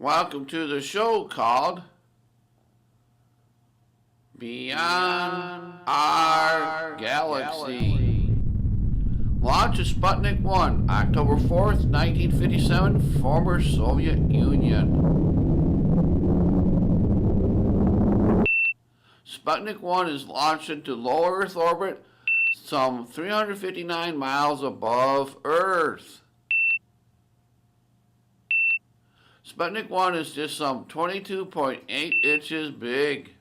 Welcome to the show called Beyond Our Galaxy. Launch of Sputnik 1, October 4th, 1957, former Soviet Union. Sputnik 1 is launched into low Earth orbit some 359 miles above Earth. Sputnik 1 is just some 22.8 inches big.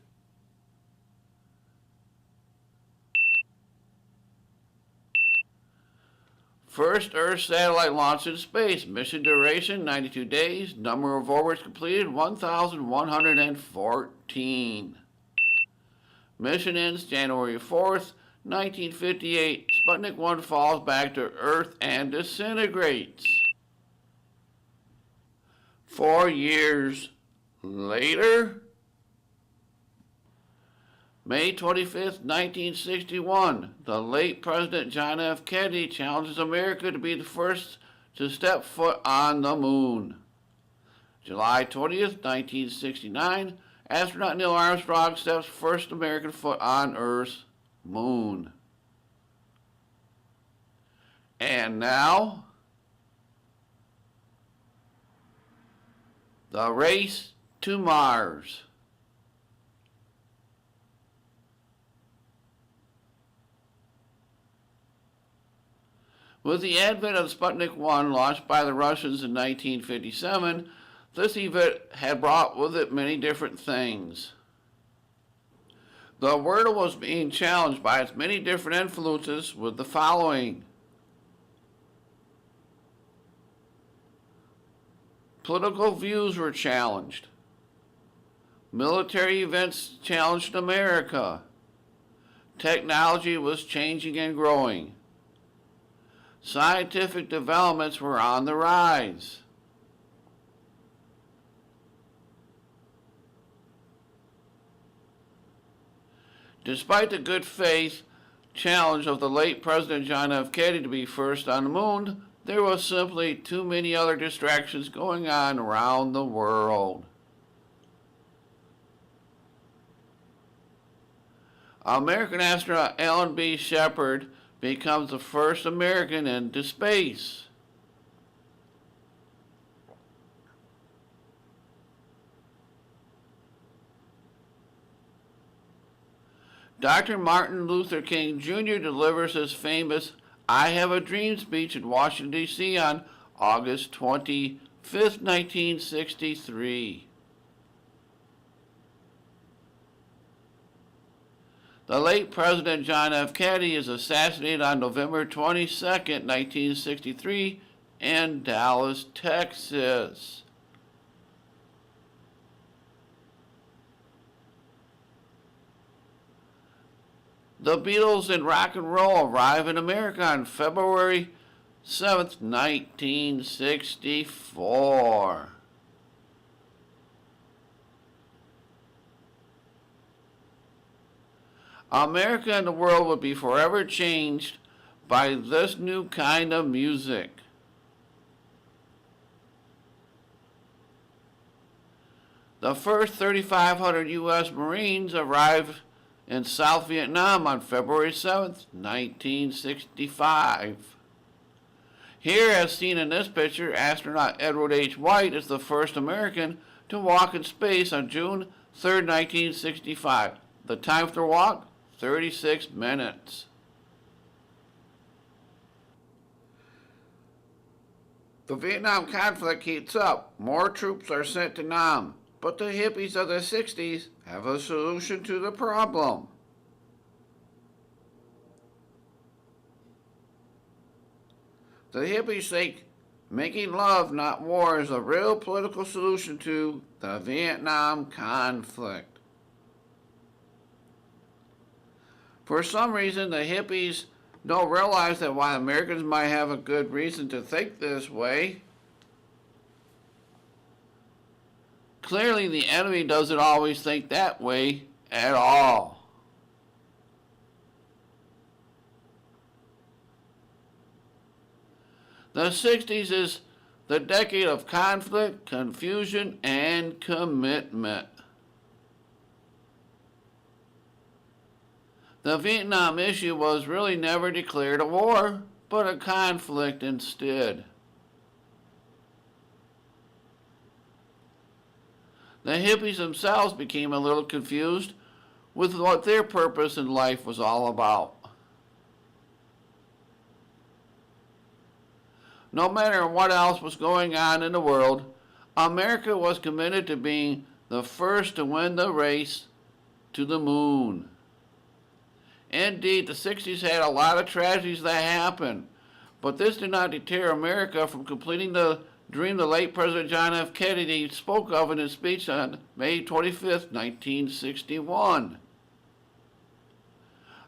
First Earth satellite launched into space. Mission duration 92 days. Number of orbits completed 1,114. Mission ends January 4th, 1958. Sputnik 1 falls back to Earth and disintegrates. 4 years later, May 25th, 1961, the late President John F. Kennedy challenges America to be the first to step foot on the moon. July 20th, 1969, astronaut Neil Armstrong steps first American foot on Earth's moon. And now, the race to Mars. With the advent of Sputnik 1, launched by the Russians in 1957, this event had brought with it many different things. The world was being challenged by its many different influences with the following. Political views were challenged. Military events challenged America. Technology was changing and growing. Scientific developments were on the rise. Despite the good faith challenge of the late President John F. Kennedy to be first on the moon, there was simply too many other distractions going on around the world. American astronaut Alan B. Shepard becomes the first American into space. Dr. Martin Luther King Jr. delivers his famous I Have a Dream speech in Washington, D.C. on August 25th, 1963. The late President John F. Kennedy is assassinated on November 22nd, 1963 in Dallas, Texas. The Beatles and rock and roll arrive in America on February 7th, 1964. America and the world would be forever changed by this new kind of music. The first 3,500 U.S. Marines arrived in South Vietnam on February 7th, 1965. Here, as seen in this picture, astronaut Edward H. White is the first American to walk in space on June 3rd, 1965. The time for the walk? 36 minutes. The Vietnam conflict heats up. More troops are sent to Nam. But the hippies of the 60s have a solution to the problem. The hippies think making love, not war, is a real political solution to the Vietnam conflict. For some reason, the hippies don't realize that while Americans might have a good reason to think this way, clearly the enemy doesn't always think that way at all. The 60s is the decade of conflict, confusion, and commitment. The Vietnam issue was really never declared a war, but a conflict instead. The hippies themselves became a little confused with what their purpose in life was all about. No matter what else was going on in the world, America was committed to being the first to win the race to the moon. Indeed, the 60s had a lot of tragedies that happened, but this did not deter America from completing the dream the late President John F. Kennedy spoke of in his speech on May 25, 1961.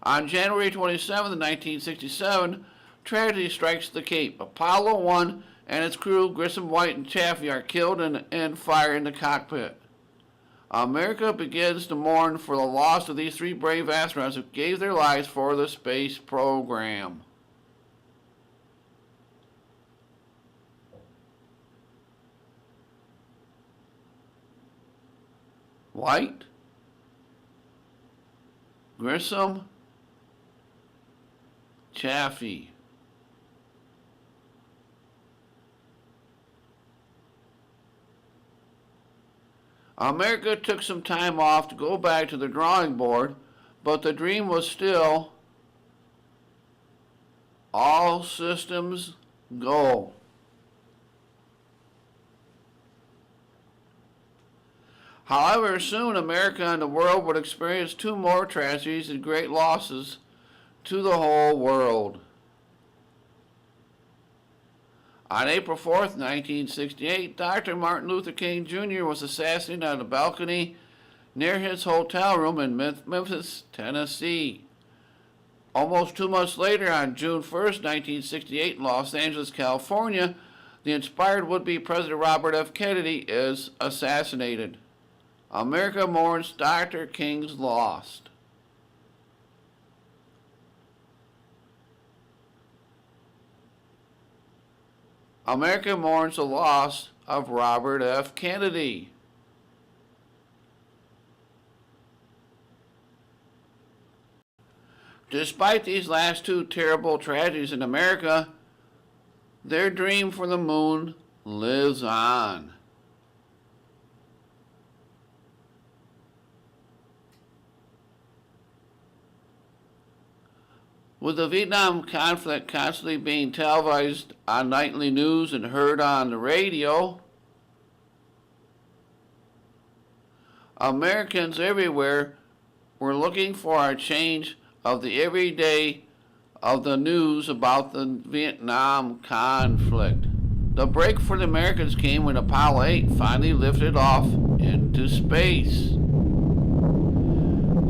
On January 27, 1967, tragedy strikes the Cape. Apollo 1 and its crew, Grissom, White, and Chaffee, are killed in fire in the cockpit. America begins to mourn for the loss of these three brave astronauts who gave their lives for the space program. White, Grissom, Chaffee. America took some time off to go back to the drawing board, but the dream was still all systems go. However, soon America and the world would experience two more tragedies and great losses to the whole world. On April 4, 1968, Dr. Martin Luther King Jr. was assassinated on a balcony near his hotel room in Memphis, Tennessee. Almost 2 months later, on June 1, 1968, in Los Angeles, California, the inspired would-be President Robert F. Kennedy is assassinated. America mourns Dr. King's loss. America mourns the loss of Robert F. Kennedy. Despite these last two terrible tragedies in America, their dream for the moon lives on. With the Vietnam conflict constantly being televised on nightly news and heard on the radio, Americans everywhere were looking for a change of the everyday of the news about the Vietnam conflict. The break for the Americans came when Apollo 8 finally lifted off into space.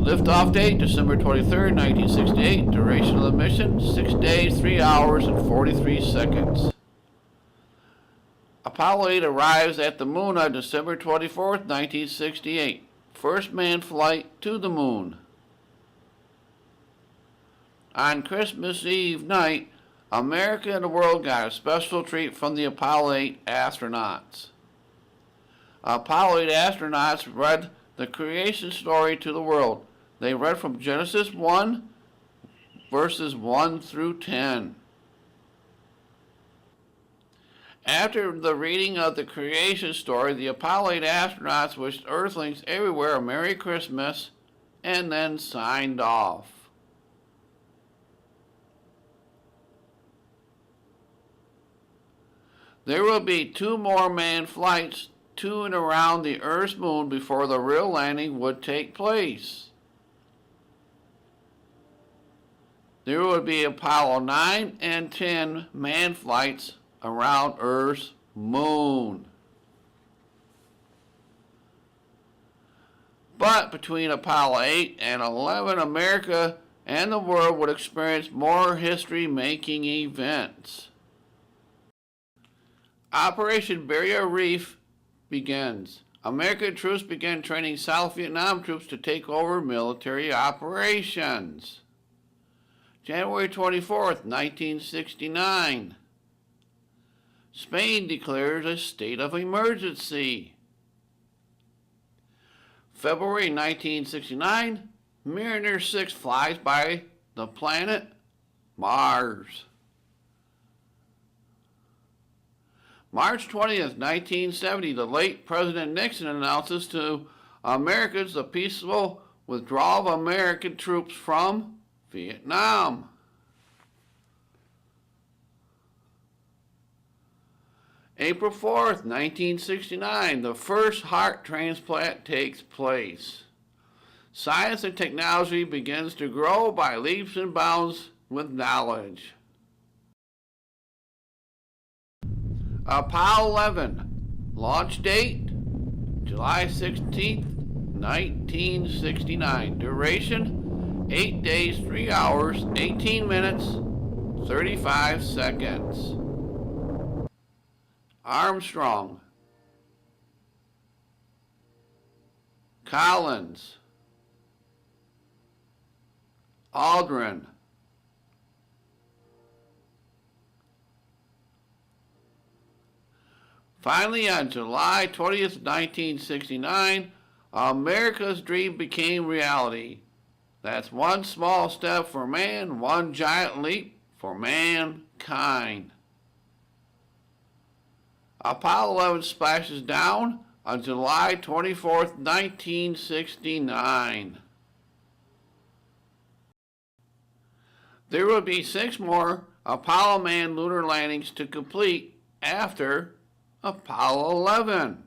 Liftoff date, December 23, 1968. Duration of the mission, 6 days, 3 hours, and 43 seconds. Apollo 8 arrives at the moon on December 24, 1968. First manned flight to the moon. On Christmas Eve night, America and the world got a special treat from the Apollo 8 astronauts. Apollo 8 astronauts read the creation story to the world. They read from Genesis 1, verses 1 through 10. After the reading of the creation story, the Apollo 8 astronauts wished Earthlings everywhere a Merry Christmas and then signed off. There will be 2 more manned flights to and around the Earth's moon before the real landing would take place. There would be Apollo 9 and 10 manned flights around Earth's moon. But between Apollo 8 and 11, America and the world would experience more history-making events. Operation Barrier Reef begins. American troops began training South Vietnam troops to take over military operations. January 24th, 1969. Spain declares a state of emergency. February 1969, Mariner 6 flies by the planet Mars. March 20th, 1970, the late President Nixon announces to Americans the peaceful withdrawal of American troops from Vietnam. April 4th, 1969, the first heart transplant takes place. Science and technology begins to grow by leaps and bounds with knowledge. Apollo 11, launch date, July 16th, 1969. Duration, 8 days, 3 hours, 18 minutes, 35 seconds. Armstrong, Collins, Aldrin, finally, on July 20th, 1969, America's dream became reality. That's one small step for man, one giant leap for mankind. Apollo 11 splashes down on July 24th, 1969. There will be 6 more Apollo manned lunar landings to complete after Apollo 11.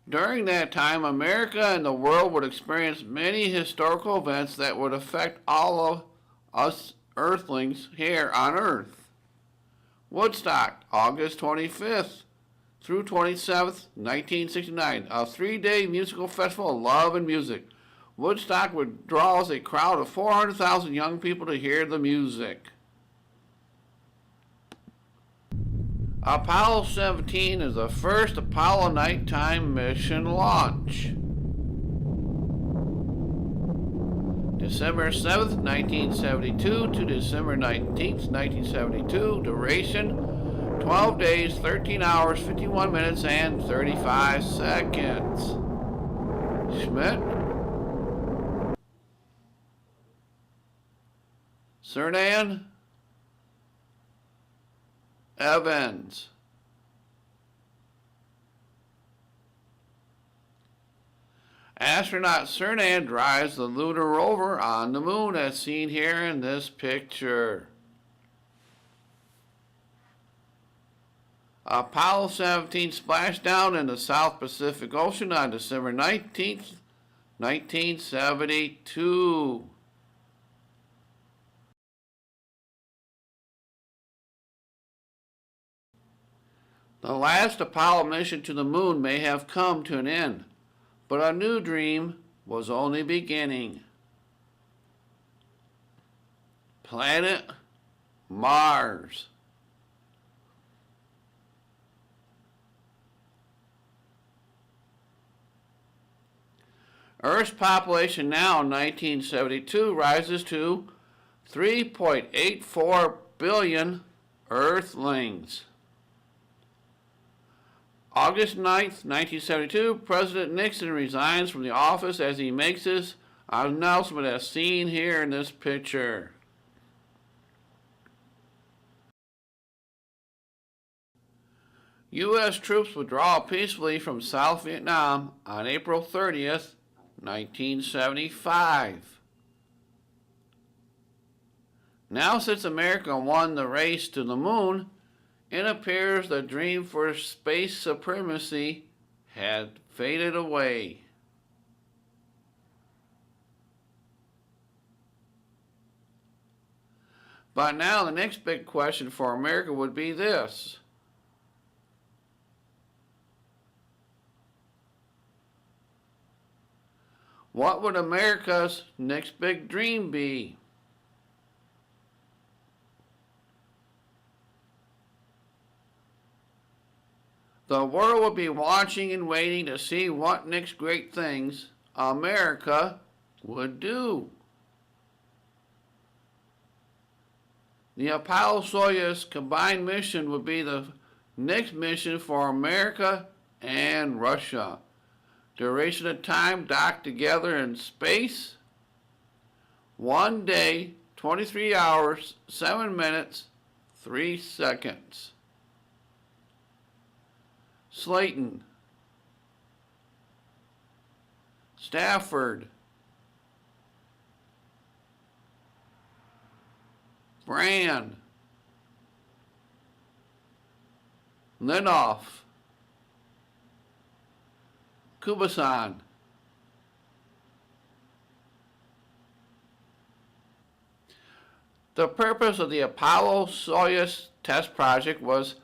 During that time, America and the world would experience many historical events that would affect all of us Earthlings here on Earth. Woodstock, August 25th through 27th, 1969, a 3-day musical festival of love and music. Woodstock would draw a crowd of 400,000 young people to hear the music. Apollo 17 is the first Apollo nighttime mission launch. December 7th, 1972 to December 19th, 1972. Duration, 12 days, 13 hours, 51 minutes, and 35 seconds. Schmidt, Cernan, Evans. Astronaut Cernan drives the lunar rover on the moon as seen here in this picture. Apollo 17 splashed down in the South Pacific Ocean on December 19th, 1972. The last Apollo mission to the moon may have come to an end, but a new dream was only beginning. Planet Mars. Earth's population now in 1972 rises to 3.84 billion Earthlings. August 9th, 1972, President Nixon resigns from the office as he makes his announcement as seen here in this picture. U.S. troops withdraw peacefully from South Vietnam on April 30th, 1975. Now, since America won the race to the moon, it appears the dream for space supremacy had faded away. But now the next big question for America would be this. What would America's next big dream be? The world will be watching and waiting to see what next great things America would do. The Apollo-Soyuz combined mission would be the next mission for America and Russia. Duration of time docked together in space, 1 day, 23 hours, 7 minutes, 3 seconds. Slayton, Stafford, Brand, Linoff, Kubasan. The purpose of the Apollo-Soyuz test project was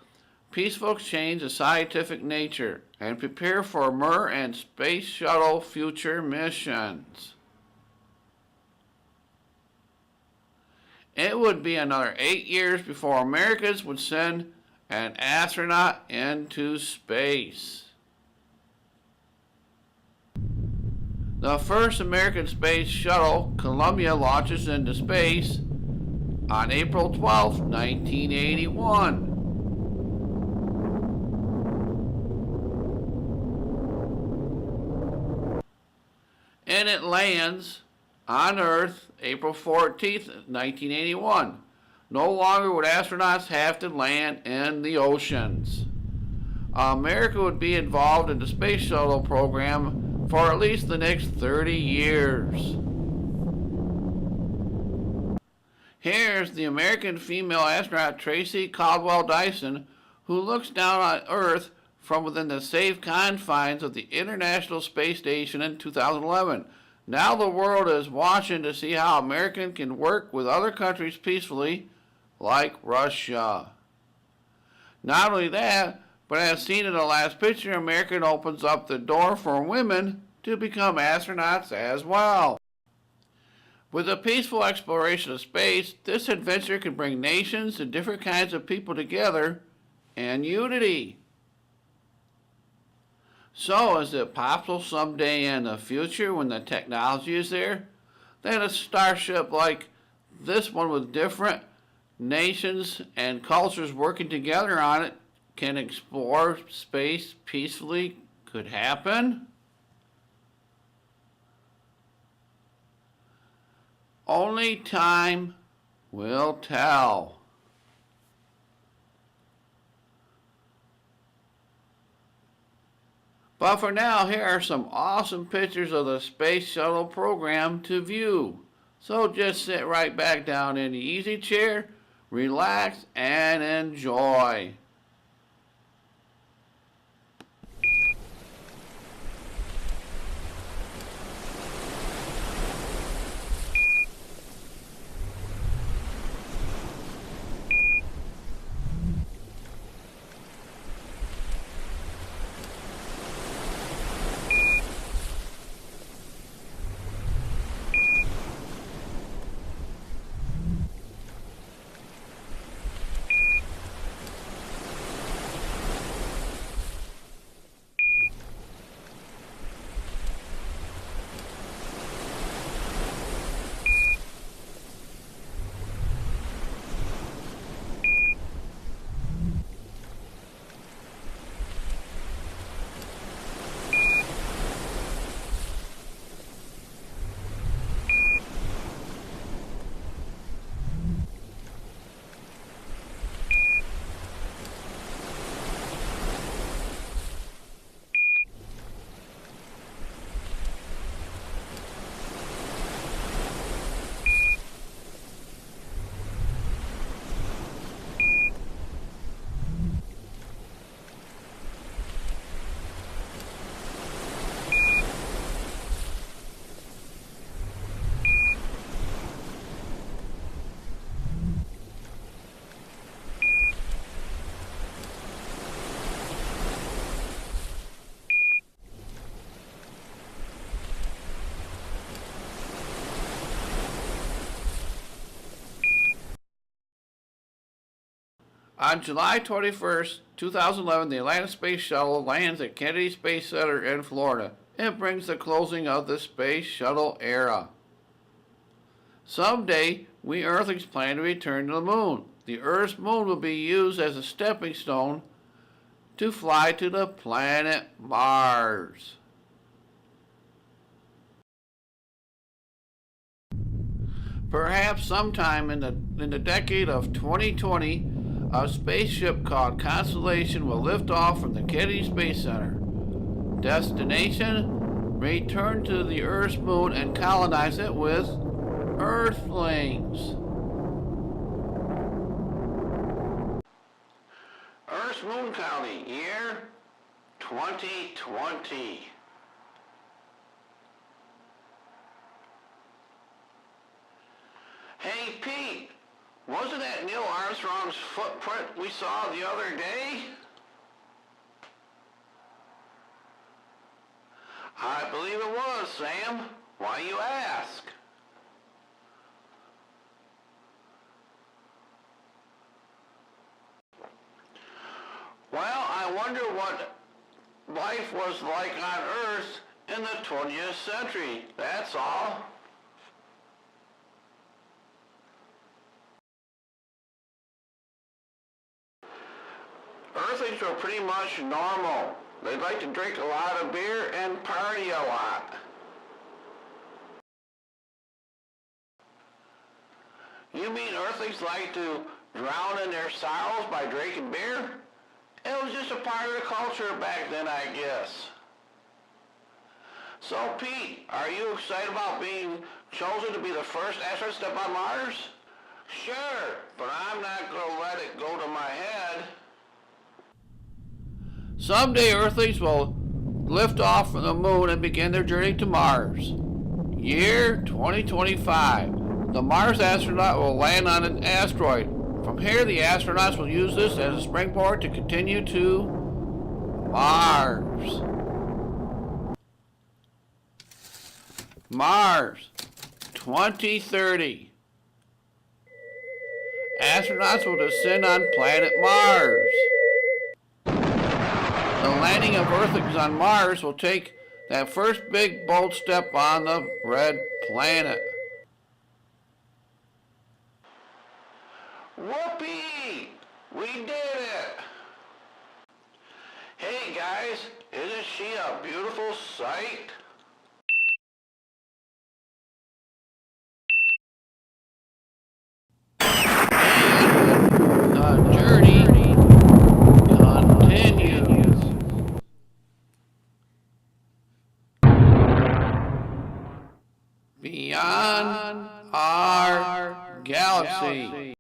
peaceful exchange of scientific nature and prepare for Mir and Space Shuttle future missions. It would be another 8 years before Americans would send an astronaut into space. The first American space shuttle, Columbia, launches into space on April 12, 1981. And it lands on Earth April 14th, 1981. No longer would astronauts have to land in the oceans. America would be involved in the space shuttle program for at least the next 30 years. Here's the American female astronaut Tracy Caldwell Dyson, who looks down on Earth from within the safe confines of the International Space Station in 2011. Now the world is watching to see how America can work with other countries peacefully, like Russia. Not only that, but as seen in the last picture, America opens up the door for women to become astronauts as well. With the peaceful exploration of space, this adventure can bring nations and different kinds of people together in unity. So, is it possible someday in the future, when the technology is there, that a starship like this one with different nations and cultures working together on it can explore space peacefully could happen? Only time will tell. But for now, here are some awesome pictures of the Space Shuttle program to view. So just sit right back down in the easy chair, relax, and enjoy. On July 21st, 2011, the Atlantic Space Shuttle lands at Kennedy Space Center in Florida. It brings the closing of the Space Shuttle era. Someday, we Earthlings plan to return to the moon. The Earth's moon will be used as a stepping stone to fly to the planet Mars. Perhaps sometime in the decade of 2020, a spaceship called Constellation will lift off from the Kennedy Space Center. Destination: return to the Earth's moon and colonize it with Earthlings. Earth's moon colony, year 2020. Hey Pete, wasn't that Neil Armstrong's footprint we saw the other day? I believe it was, Sam. Why you ask? Well, I wonder what life was like on Earth in the 20th century, that's all. Earthlings were pretty much normal. They'd like to drink a lot of beer and party a lot. You mean Earthlings like to drown in their sorrows by drinking beer? It was just a part of the culture back then, I guess. So Pete, are you excited about being chosen to be the first astronaut to step on Mars? Sure, but I'm not going to let it go to my head. Someday Earthlings will lift off from the moon and begin their journey to Mars. Year 2025. The Mars astronaut will land on an asteroid. From here, the astronauts will use this as a springboard to continue to Mars. Mars 2030. Astronauts will descend on planet Mars. The landing of Earthlings on Mars will take that first big bold step on the red planet. Whoopee! We did it! Hey guys, isn't she a beautiful sight? And the journey continues. Beyond our galaxy.